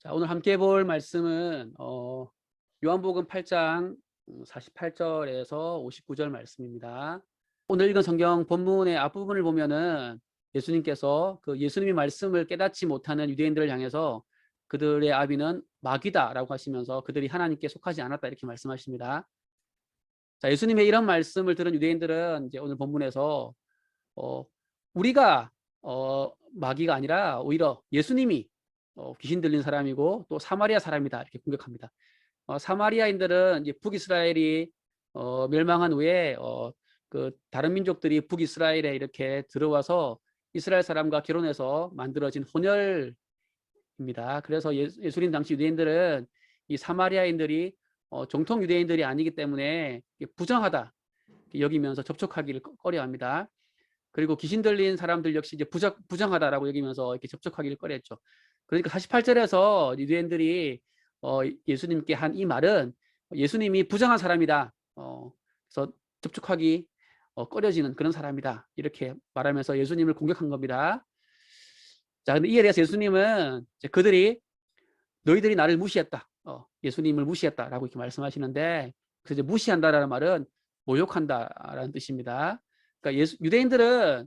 자, 오늘 함께 볼 말씀은 요한복음 8장 48절에서 59절 말씀입니다. 오늘 읽은 성경 본문의 앞부분을 보면은 예수님께서 그 예수님의 말씀을 깨닫지 못하는 유대인들을 향해서 그들의 아비는 마귀다라고 하시면서 그들이 하나님께 속하지 않았다 이렇게 말씀하십니다. 자, 예수님의 이런 말씀을 들은 유대인들은 이제 오늘 본문에서 어, 우리가 마귀가 아니라 오히려 예수님이 귀신 들린 사람이고 또 사마리아 사람이다 이렇게 공격합니다. 사마리아인들은 이제 북이스라엘이 멸망한 후에 그 다른 민족들이 북이스라엘에 이렇게 들어와서 이스라엘 사람과 결혼해서 만들어진 혼혈입니다. 그래서 예수님 당시 유대인들은 이 사마리아인들이 정통 유대인들이 아니기 때문에 부정하다 여기면서 접촉하기를 꺼려합니다. 그리고 귀신 들린 사람들 역시 이제 부정하다라고 여기면서 이렇게 접촉하기를 꺼려했죠. 그러니까 48절에서 유대인들이 예수님께 한 이 말은 예수님이 부정한 사람이다. 그래서 접촉하기 꺼려지는 그런 사람이다. 이렇게 말하면서 예수님을 공격한 겁니다. 자, 근데 이에 대해서 예수님은 이제 그들이 너희들이 나를 무시했다. 예수님을 무시했다라고 이렇게 말씀하시는데, 그래서 이제 무시한다라는 말은 모욕한다라는 뜻입니다. 그러니까 유대인들은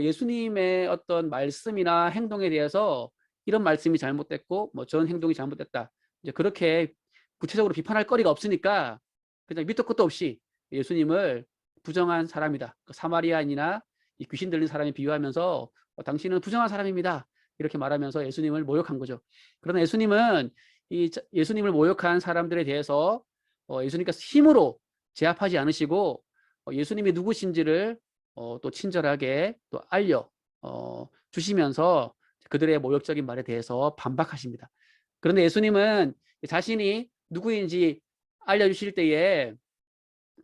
예수님의 어떤 말씀이나 행동에 대해서 이런 말씀이 잘못됐고 뭐 저런 행동이 잘못됐다. 이제 그렇게 구체적으로 비판할 거리가 없으니까 그냥 밑도 끝도 없이 예수님을 부정한 사람이다. 사마리아인이나 이 귀신 들린 사람이 비유하면서 당신은 부정한 사람입니다. 이렇게 말하면서 예수님을 모욕한 거죠. 그러나 예수님은 이 예수님을 모욕한 사람들에 대해서 예수님께서 힘으로 제압하지 않으시고 예수님이 누구신지를 또 친절하게 또 알려 주시면서 그들의 모욕적인 말에 대해서 반박하십니다. 그런데 예수님은 자신이 누구인지 알려주실 때에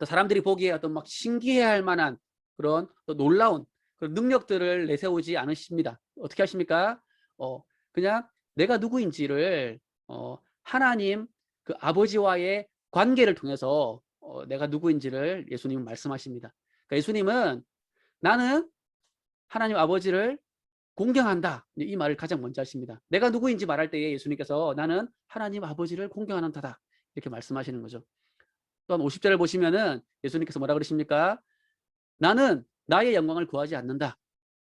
사람들이 보기에 어떤 막 신기해할 만한 그런 또 놀라운 그런 능력들을 내세우지 않으십니다. 어떻게 하십니까? 그냥 내가 누구인지를 하나님 그 아버지와의 관계를 통해서 내가 누구인지를 예수님은 말씀하십니다. 그러니까 예수님은 나는 하나님 아버지를 공경한다. 이 말을 가장 먼저 하십니다. 내가 누구인지 말할 때에 예수님께서 나는 하나님 아버지를 공경한다. 이렇게 말씀하시는 거죠. 또한 50절을 보시면은 예수님께서 뭐라 그러십니까? 나는 나의 영광을 구하지 않는다.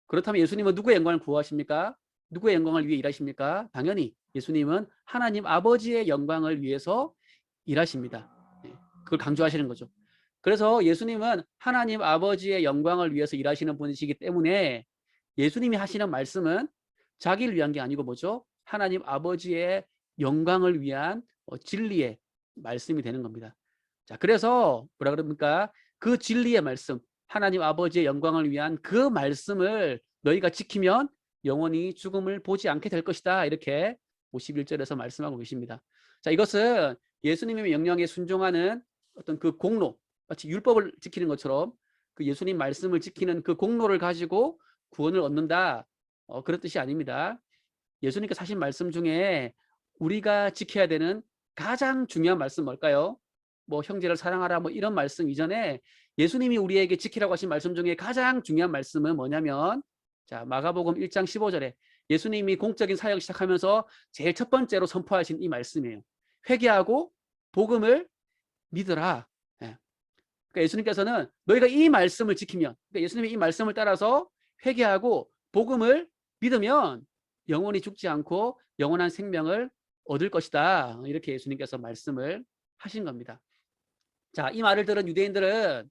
그렇다면 예수님은 누구의 영광을 구하십니까? 누구의 영광을 위해 일하십니까? 당연히 예수님은 하나님 아버지의 영광을 위해서 일하십니다. 그걸 강조하시는 거죠. 그래서 예수님은 하나님 아버지의 영광을 위해서 일하시는 분이시기 때문에 예수님이 하시는 말씀은 자기를 위한 게 아니고 뭐죠? 하나님 아버지의 영광을 위한 진리의 말씀이 되는 겁니다. 자, 그래서 뭐라 그럽니까? 그 진리의 말씀, 하나님 아버지의 영광을 위한 그 말씀을 너희가 지키면 영원히 죽음을 보지 않게 될 것이다. 이렇게 51절에서 말씀하고 계십니다. 자, 이것은 예수님의 명령에 순종하는 어떤 그 공로, 마치 율법을 지키는 것처럼 그 예수님 말씀을 지키는 그 공로를 가지고 구원을 얻는다. 그런 뜻이 아닙니다. 예수님께서 하신 말씀 중에 우리가 지켜야 되는 가장 중요한 말씀 뭘까요? 뭐 형제를 사랑하라 뭐 이런 말씀 이전에 예수님이 우리에게 지키라고 하신 말씀 중에 가장 중요한 말씀은 뭐냐면 자, 마가복음 1장 15절에 예수님이 공적인 사역 시작하면서 제일 첫 번째로 선포하신 이 말씀이에요. 회개하고 복음을 믿으라. 예. 그러니까 예수님께서는 너희가 이 말씀을 지키면, 그러니까 예수님이 이 말씀을 따라서 회개하고 복음을 믿으면 영원히 죽지 않고 영원한 생명을 얻을 것이다. 이렇게 예수님께서 말씀을 하신 겁니다. 자, 이 말을 들은 유대인들은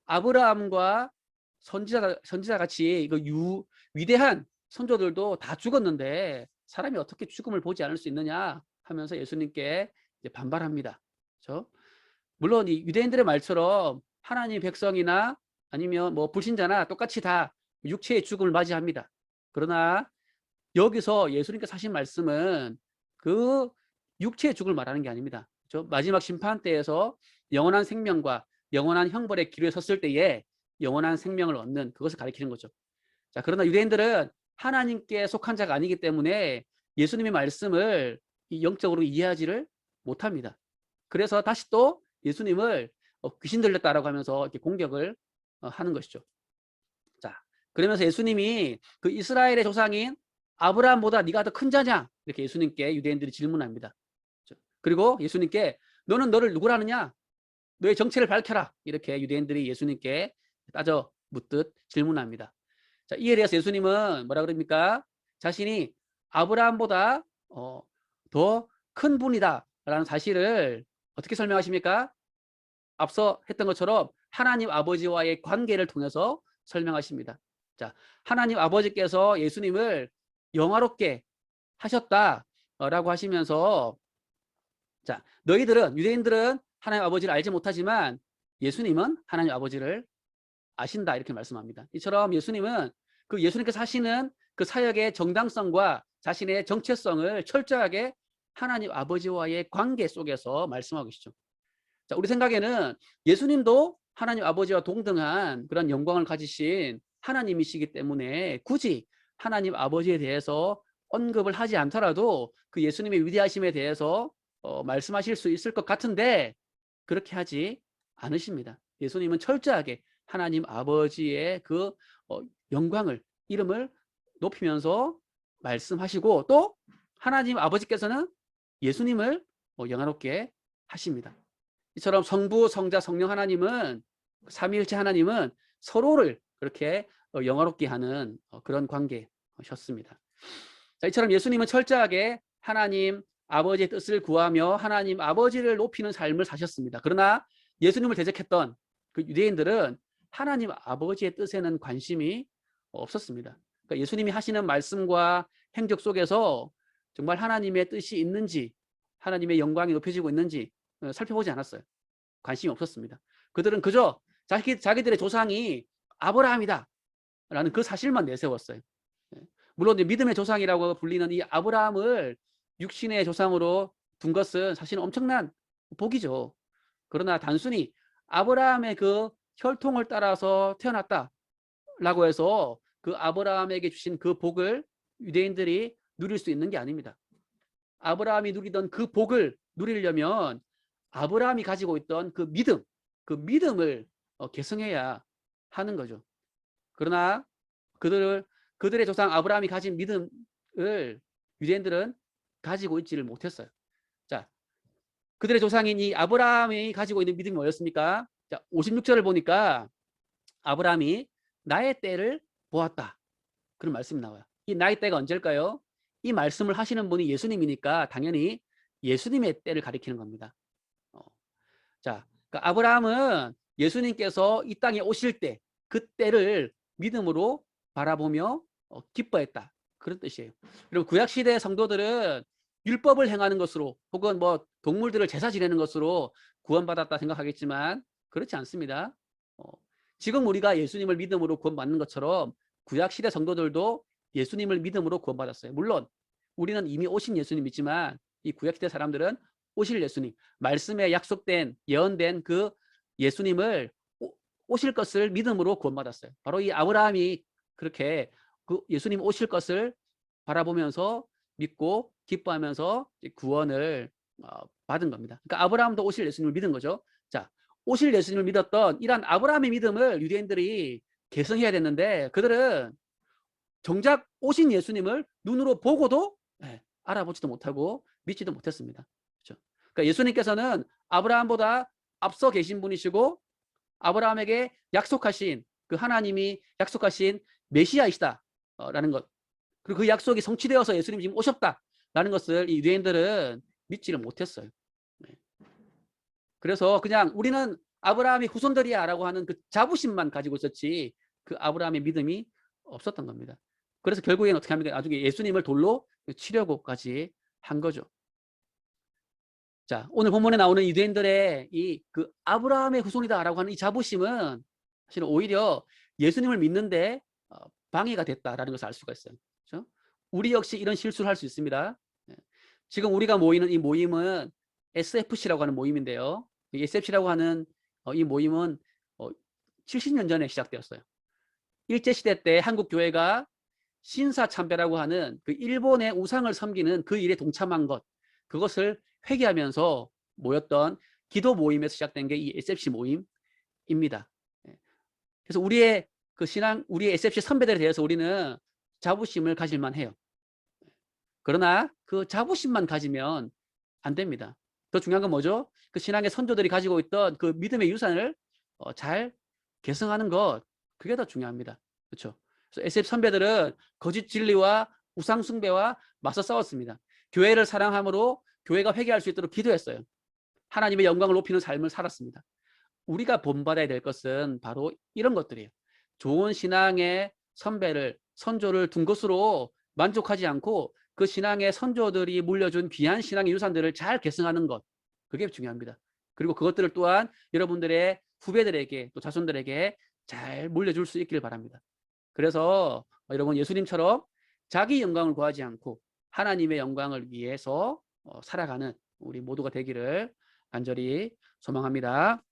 아브라함과 선지자 같이 이거 위대한 선조들도 다 죽었는데 사람이 어떻게 죽음을 보지 않을 수 있느냐 하면서 예수님께 이제 반발합니다. 그렇죠? 물론 이 유대인들의 말처럼 하나님 백성이나 아니면 뭐 불신자나 똑같이 다 육체의 죽음을 맞이합니다. 그러나 여기서 예수님께서 하신 말씀은 그 육체의 죽음을 말하는 게 아닙니다. 그렇죠? 마지막 심판 때에서 영원한 생명과 영원한 형벌의 기로에 섰을 때에 영원한 생명을 얻는 그것을 가리키는 거죠. 자, 그러나 유대인들은 하나님께 속한 자가 아니기 때문에 예수님의 말씀을 영적으로 이해하지를 못합니다. 그래서 다시 또 예수님을 귀신 들렸다라고 하면서 이렇게 공격을 하는 것이죠. 자, 그러면서 예수님이 그 이스라엘의 조상인 아브라함보다 네가 더 큰 자냐? 이렇게 예수님께 유대인들이 질문합니다. 그리고 예수님께 너는 너를 누구라 하느냐? 너의 정체를 밝혀라. 이렇게 유대인들이 예수님께 따져 묻듯 질문합니다. 자, 이에 대해서 예수님은 뭐라 그럽니까? 자신이 아브라함보다 더 큰 분이다 라는 사실을 어떻게 설명하십니까? 앞서 했던 것처럼 하나님 아버지와의 관계를 통해서 설명하십니다. 자, 하나님 아버지께서 예수님을 영화롭게 하셨다라고 하시면서, 자, 너희들은, 유대인들은 하나님 아버지를 알지 못하지만 예수님은 하나님 아버지를 아신다, 이렇게 말씀합니다. 이처럼 예수님은 그 예수님께서 하시는 그 사역의 정당성과 자신의 정체성을 철저하게 하나님 아버지와의 관계 속에서 말씀하고 계시죠. 자, 우리 생각에는 예수님도 하나님 아버지와 동등한 그런 영광을 가지신 하나님이시기 때문에 굳이 하나님 아버지에 대해서 언급을 하지 않더라도 그 예수님의 위대하심에 대해서 말씀하실 수 있을 것 같은데 그렇게 하지 않으십니다. 예수님은 철저하게 하나님 아버지의 그 영광을, 이름을 높이면서 말씀하시고, 또 하나님 아버지께서는 예수님을 영화롭게 하십니다. 이처럼 성부, 성자, 성령 하나님은, 삼위일체 하나님은 서로를 그렇게 영화롭게 하는 그런 관계셨습니다. 자, 이처럼 예수님은 철저하게 하나님 아버지의 뜻을 구하며 하나님 아버지를 높이는 삶을 사셨습니다. 그러나 예수님을 대적했던 그 유대인들은 하나님 아버지의 뜻에는 관심이 없었습니다. 그러니까 예수님이 하시는 말씀과 행적 속에서 정말 하나님의 뜻이 있는지, 하나님의 영광이 높여지고 있는지 살펴보지 않았어요. 관심이 없었습니다. 그들은 그저 자기들의 조상이 아브라함이다 라는 그 사실만 내세웠어요. 물론 믿음의 조상이라고 불리는 이 아브라함을 육신의 조상으로 둔 것은 사실은 엄청난 복이죠. 그러나 단순히 아브라함의 그 혈통을 따라서 태어났다라고 해서 그 아브라함에게 주신 그 복을 유대인들이 누릴 수 있는 게 아닙니다. 아브라함이 누리던 그 복을 누리려면 아브라함이 가지고 있던 그 믿음을 계승해야 하는 거죠. 그러나 그들의 조상 아브라함이 가진 믿음을 유대인들은 가지고 있지를 못했어요. 자, 그들의 조상인 이 아브라함이 가지고 있는 믿음이 뭐였습니까? 자, 56절을 보니까 아브라함이 나의 때를 보았다, 그런 말씀이 나와요. 이 나의 때가 언제일까요? 이 말씀을 하시는 분이 예수님이니까 당연히 예수님의 때를 가리키는 겁니다. 자, 그러니까 아브라함은 예수님께서 이 땅에 오실 때 그 때를 믿음으로 바라보며 기뻐했다, 그런 뜻이에요. 그리고 구약시대 성도들은 율법을 행하는 것으로 혹은 뭐 동물들을 제사 지내는 것으로 구원받았다 생각하겠지만 그렇지 않습니다. 지금 우리가 예수님을 믿음으로 구원받는 것처럼 구약시대 성도들도 예수님을 믿음으로 구원받았어요. 물론 우리는 이미 오신 예수님 믿지만 이 구약시대 사람들은 오실 예수님, 말씀에 약속된, 예언된 그 예수님을, 오실 것을 믿음으로 구원받았어요. 바로 이 아브라함이 그렇게 그 예수님 오실 것을 바라보면서 믿고 기뻐하면서 구원을 받은 겁니다. 그러니까 아브라함도 오실 예수님을 믿은 거죠. 자, 오실 예수님을 믿었던 이러한 아브라함의 믿음을 유대인들이 계승해야 됐는데 그들은 정작 오신 예수님을 눈으로 보고도 알아보지도 못하고 믿지도 못했습니다. 그렇죠? 그러니까 예수님께서는 아브라함보다 앞서 계신 분이시고 아브라함에게 약속하신, 그 하나님이 약속하신 메시아이시다라는 것, 그리고 그 약속이 성취되어서 예수님이 지금 오셨다라는 것을 이 유대인들은 믿지를 못했어요. 그래서 그냥 우리는 아브라함의 후손들이야 라고 하는 그 자부심만 가지고 있었지 그 아브라함의 믿음이 없었던 겁니다. 그래서 결국에는 어떻게 합니까? 나중에 예수님을 돌로 치려고까지 한 거죠. 자, 오늘 본문에 나오는 유대인들의 이 그 아브라함의 후손이다라고 하는 이 자부심은 사실은 오히려 예수님을 믿는데 방해가 됐다라는 것을 알 수가 있어요. 그렇죠? 우리 역시 이런 실수를 할 수 있습니다. 지금 우리가 모이는 이 모임은 SFC라고 하는 모임인데요. 이 SFC라고 하는 이 모임은 70년 전에 시작되었어요. 일제시대 때 한국 교회가 신사참배라고 하는 그 일본의 우상을 섬기는 그 일에 동참한 것, 그것을 회개하면서 모였던 기도 모임에서 시작된 게 이 SFC 모임입니다. 그래서 우리의 그 신앙, 우리의 SFC 선배들에 대해서 우리는 자부심을 가질만 해요. 그러나 그 자부심만 가지면 안 됩니다. 더 중요한 건 뭐죠? 그 신앙의 선조들이 가지고 있던 그 믿음의 유산을 잘 계승하는 것, 그게 더 중요합니다. 그렇죠? 그래서 SF 선배들은 거짓 진리와 우상 숭배와 맞서 싸웠습니다. 교회를 사랑함으로 교회가 회개할 수 있도록 기도했어요. 하나님의 영광을 높이는 삶을 살았습니다. 우리가 본받아야 될 것은 바로 이런 것들이에요. 좋은 신앙의 선배를, 선조를 둔 것으로 만족하지 않고 그 신앙의 선조들이 물려준 귀한 신앙의 유산들을 잘 계승하는 것, 그게 중요합니다. 그리고 그것들을 또한 여러분들의 후배들에게 또 자손들에게 잘 물려줄 수 있기를 바랍니다. 그래서 여러분 예수님처럼 자기 영광을 구하지 않고 하나님의 영광을 위해서 살아가는 우리 모두가 되기를 간절히 소망합니다.